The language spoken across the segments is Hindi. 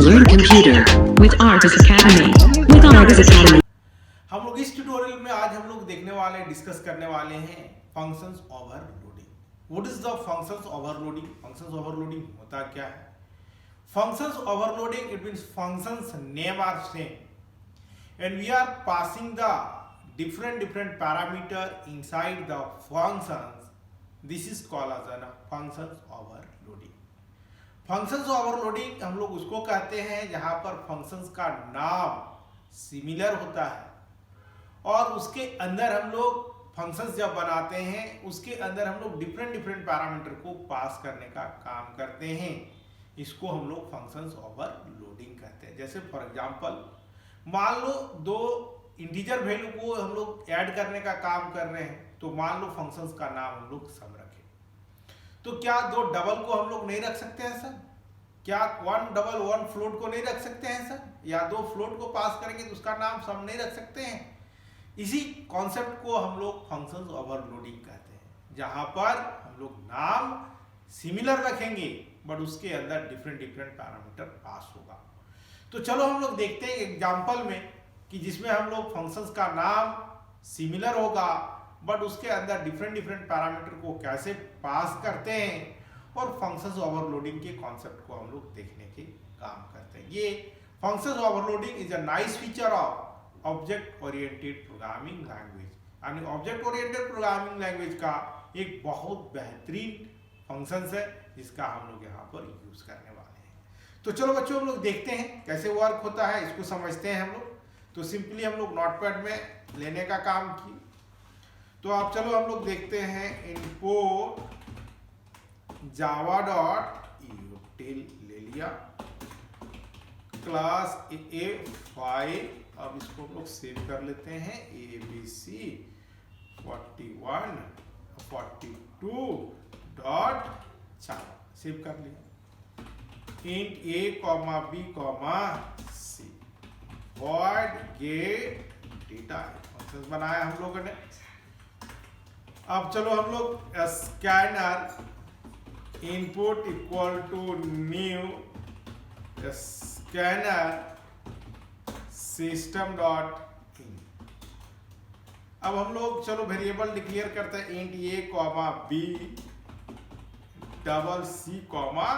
learn computer with Argus Academy. With Argus Academy. हम लोग इस ट्यूटोरियल में आज हम लोग देखने वाले डिस्कस करने वाले हैं functions overloading. What is the functions overloading? Functions overloading होता क्या है? Functions overloading it means functions name are same and we are passing the different parameter inside the functions. This is called as a functions overloading. functions overloading हम लोग उसको कहते हैं जहां पर functions का नाम similar होता है और उसके अंदर हम लोग functions जब बनाते हैं उसके अंदर हम लोग different पैरामीटर को पास करने का काम करते हैं। इसको हम लोग functions overloading कहते हैं। जैसे फॉर एग्जांपल मान लो दो इंटीजर वैल्यू को हम लोग ऐड करने का काम कर रहे हैं, तो मान लो फंक्शंस का नाम हम लोग सम रखें, तो क्या दो डबल को हम लोग नहीं रख सकते हैं सर? क्या वन डबल वन फ्लोट को नहीं रख सकते हैं सर? या दो फ्लोट को पास करेंगे तो उसका नाम सम नहीं रख सकते हैं? इसी कॉन्सेप्ट को हम लोग फंक्शंस ओवरलोडिंग कहते हैं, जहां पर हम लोग नाम सिमिलर रखेंगे बट उसके अंदर डिफरेंट पैरामीटर पास होगा। तो चलो हम लोग देखते हैं एग्जांपल में कि जिसमें हम लोग फंक्शंस का नाम सिमिलर होगा बट उसके अंदर डिफरेंट पैरामीटर को कैसे पास करते हैं और फंक्शंस ओवरलोडिंग के कॉन्सेप्ट को हम लोग देखने के काम करते हैं। ये functions overloading is a nice feature of object oriented programming language, यानी ऑब्जेक्ट ओरिएंटेड प्रोग्रामिंग लैंग्वेज का एक बहुत बेहतरीन फंक्शंस है जिसका हम लोग यहाँ पर यूज करने वाले हैं। तो चलो बच्चों हम लोग देखते हैं कैसे वर्क होता है, इसको समझते हैं हम लोग। तो सिंपली हम लोग नोटपैड में लेने का काम किए, तो आप चलो हम लोग देखते हैं इनपुट जावा डॉट यूटिल ले लिया, क्लास ए फाइल। अब इसको हम लोग सेव कर लेते हैं abc 41 42 डॉट जावा, सेव कर लिया। int a comma b comma c void get data function बनाया हम लोगों ने। अब चलो हम लोग scanner input equal to new scanner system dot in. अब हम लोग चलो वेरिएबल डिक्लेयर करते हैं int a comma b double c comma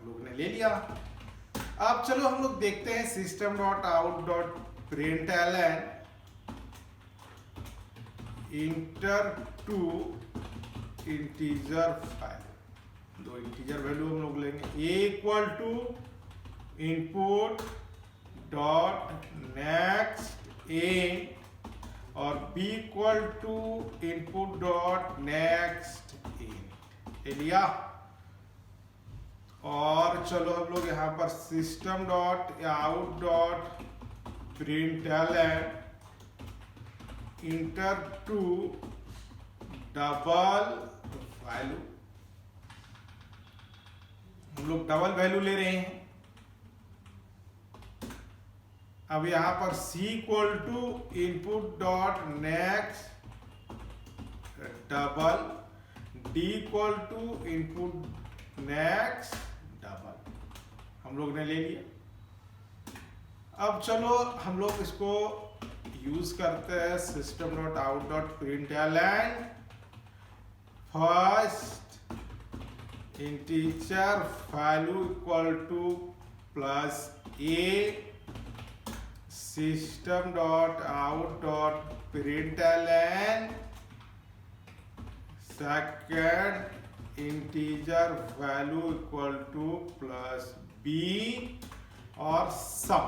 लोग ने ले लिया। अब चलो हम लोग देखते हैं system dot out dot println enter two integer file. दो इंटीजर वैल्यू हम लोग लेंगे, A equal to input dot next int और B equal to input dot next int ले लिया। और चलो हम लोग यहाँ पर system dot out dot println enter two double value, हम लोग डबल वैल्यू ले रहे हैं। अब यहाँ पर c equal to input dot next double, d equal to input next double हम लोग ने ले लिया। अब चलो हम लोग इसको यूज करते हैं system dot out dot println first integer value equal to plus A system dot out dot println second integer value equal to plus B और सम।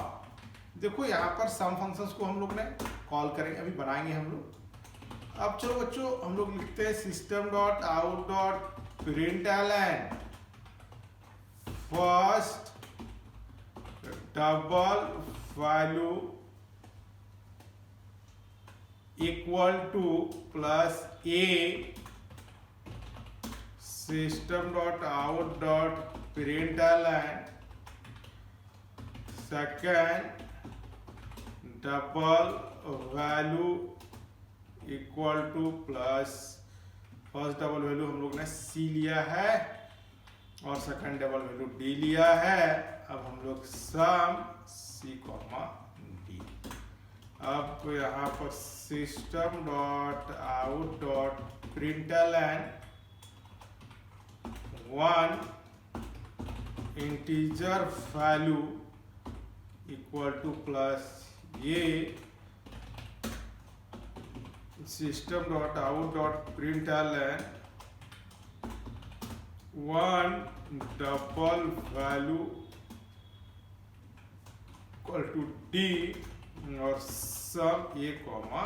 देखो यहाँ पर सम फंक्शंस को हम लोग ने कॉल करेंगे, अभी बनाएंगे हम लोग। अब चलो बच्चों हम लोग लिखते हैं system dot out dot println first double value equal to plus A system dot out dot println second double value equal to plus first double value हम लोग ने सी लिया है और सेकंड डबल वैल्यू डी लिया है। अब हम लोग सम सी कॉमा डी। अब यहाँ पर system dot out dot println 1 integer value equal to plus ये system dot out dot println 1 double value equal to D और सम ए कॉमा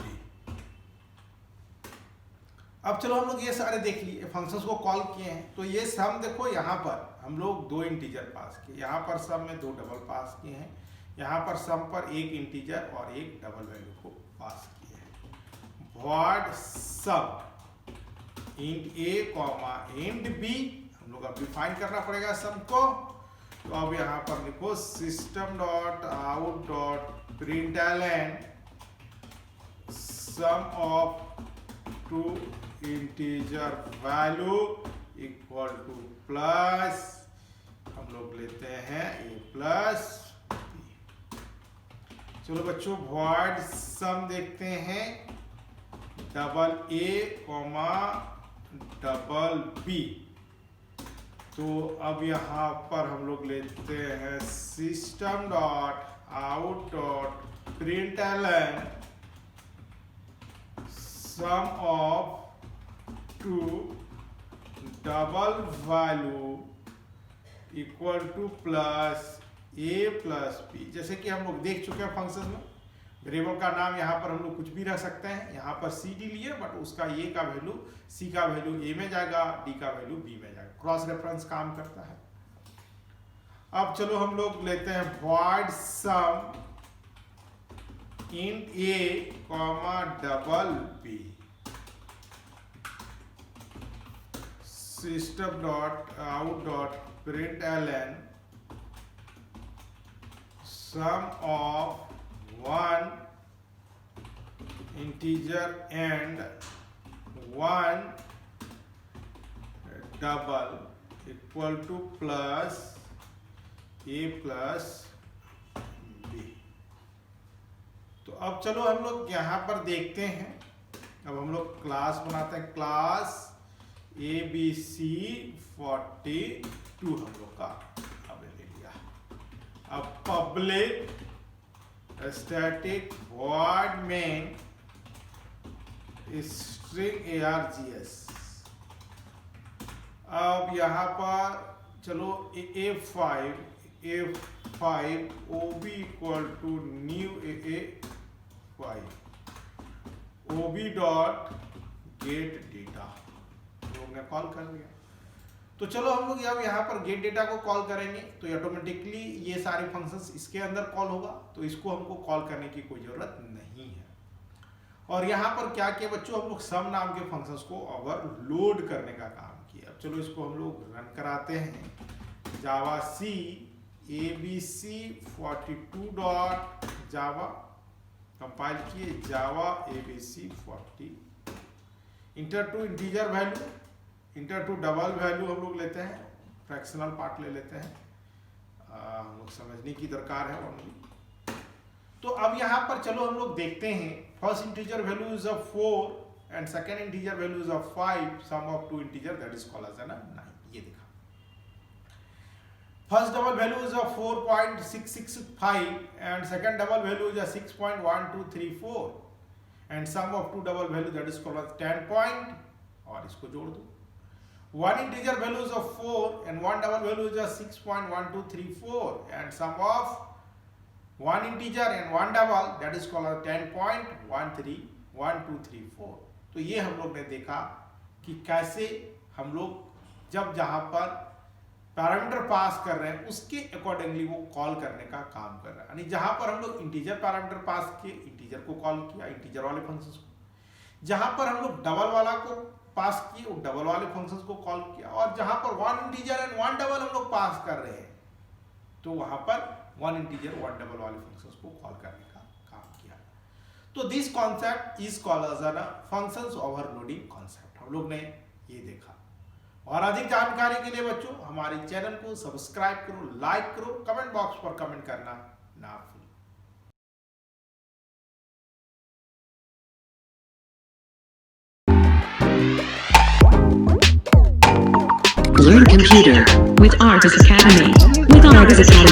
डी। अब चलो हम लोग ये सारे देख लिए, फंक्शंस को कॉल किए हैं। तो ये सम देखो, यहाँ पर हम लोग 2 इंटीजर पास किए, यहाँ पर सम में 2 डबल पास किए हैं, यहाँ पर सम पर 1 इंटीजर और 1 डबल वैल्यू को पास किए हैं। Void sum int A comma int B, हम लोग अब डिफाइन करना पड़ेगा सम को। तो अब यहाँ पर लिखो system dot out dot println sum of 2 integer value equal to plus, हम लोग लेते हैं ए प्लस बी। चलो बच्चों वॉइड सम देखते हैं, double A comma double B. तो अब यहाँ पर हम लोग लेते हैं system dot out dot println sum of 2 double value equal to plus A plus B. जैसे कि हम लोग देख चुके हैं फंक्शन में, वेरिएबल का नाम यहाँ पर हम लोग कुछ भी रख सकते हैं। यहाँ पर सी डी लिए, बट उसका ए का वैल्यू सी का वैल्यू ए में जाएगा, डी का वैल्यू बी में जाएगा। क्रॉस रेफरेंस काम करता है। अब चलो हम लोग लेते हैं void sum int A comma double B system dot out dot println sum of 1 integer and 1 double equal to plus a plus b। तो अब चलो हम लोग यहाँ पर देखते हैं। अब हम लोग क्लास बनाते हैं, क्लास ABC 42 हम लोग का अब ले लिया। अब पब्लिक स्टैटिक वॉइड में स्ट्रिंग args। अब यहाँ पर चलो A5 OB equal to new A5 OB dot get data लोग ने कॉल कर लिया। तो चलो हम लोग अब यहाँ पर गेट डेटा को कॉल करेंगे तो ऑटोमेटिकली ये सारे फंक्शंस इसके अंदर कॉल होगा, तो इसको हमको कॉल करने की कोई जरूरत नहीं है। और यहाँ पर क्या किया बच्चों, हम लोग सम नाम के फंक्शंस को ओवरलोड करने का काम किया। अब चलो इसको हम लोग रन कराते हैं। Java C ABC 42 dot Java compile किए, Java ABC 40 enter two integer value enter two double value हम लोग लेते हैं, फ्रैक्शनल पार्ट ले लेते हैं, हम लोग समझने की दरकार है ओनली। तो अब यहाँ पर चलो हम लोग देखते हैं, first integer value is of 4 and second integer value is of 5, sum of 2 integer that is called as 9। ये देखा, first double value is of 4.665 and second double value is 6.1234 and sum of 2 double value that is called as 10 और इसको जोड़ दो। One integer value is of 4 and one double value is 6.1234 and sum of one integer and one double that is called 10.131234। तो ये हम लोग ने देखा कि कैसे हम लोग जब जहाँ पर पैरामीटर पास कर रहे हैं उसके अकॉर्डिंगली वो कॉल करने का काम कर रहा है। यानी जहाँ पर हम लोग इंटीजर पैरामीटर पास किए, इंटीजर को कॉल किया, इंटीजर वाले फंक्शंस को, जहाँ पर हम लोग डबल वाला को पास किए वो डबल वाले फंक्शंस को कॉल किया, और जहां पर one integer and one double हम लोग पास कर रहे हैं तो वहां पर वन इंटीजर वन डबल वाले फंक्शंस को कॉल करने का काम किया। तो this concept is called as a functions overloading concept. हम लोग ने ये देखा और अधिक जानकारी के लिए बच्चों हमारे चैनल को सब्सक्राइब करो, लाइक करो, कमेंट बॉक्स पर कमेंट करना ना भूलें। Learn computer with Artis Academy. With Artis Academy.